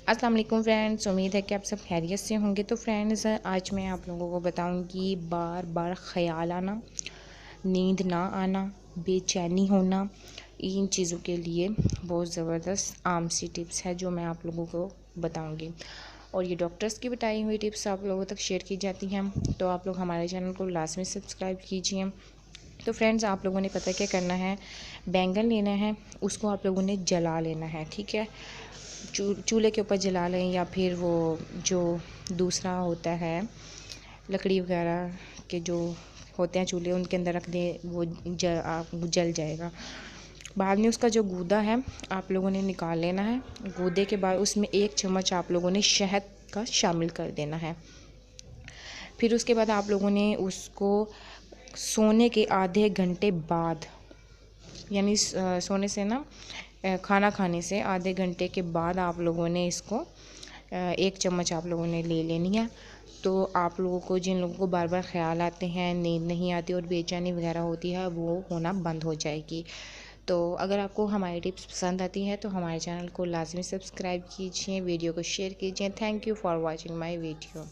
अस्सलाम वालेकुम फ्रेंड्स, उम्मीद है कि आप सब खैरियत से होंगे। तो फ्रेंड्स, आज मैं आप लोगों को बताऊंगी बार बार ख़याल आना, नींद ना आना, बेचैनी होना, इन चीज़ों के लिए बहुत ज़बरदस्त आम सी टिप्स है जो मैं आप लोगों को बताऊंगी। और ये डॉक्टर्स की बताई हुई टिप्स आप लोगों तक शेयर की जाती हैं, तो आप लोग हमारे चैनल को लाजमी सब्सक्राइब कीजिए। तो फ्रेंड्स, आप लोगों ने पता क्या करना है, बैंगन लेना है, उसको आप लोगों ने जला लेना है। ठीक है, चूल्हे के ऊपर जला लें, या फिर वो जो दूसरा होता है लकड़ी वगैरह के जो होते हैं चूल्हे, उनके अंदर रख दें, वो जल जाएगा। बाद में उसका जो गूदा है आप लोगों ने निकाल लेना है। गूदे के बाद उसमें 1 चम्मच आप लोगों ने शहद का शामिल कर देना है। फिर उसके बाद आप लोगों ने उसको सोने के आधे घंटे बाद, यानी सोने से ना खाना खाने से आधे घंटे के बाद आप लोगों ने इसको 1 चम्मच आप लोगों ने ले लेनी है। तो आप लोगों को, जिन लोगों को बार बार ख़्याल आते हैं, नींद नहीं आती और बेचैनी वगैरह होती है, वो होना बंद हो जाएगी। तो अगर आपको हमारी टिप्स पसंद आती हैं तो हमारे चैनल को लाजमी सब्सक्राइब कीजिए, वीडियो को शेयर कीजिए। Thank you for watching my video.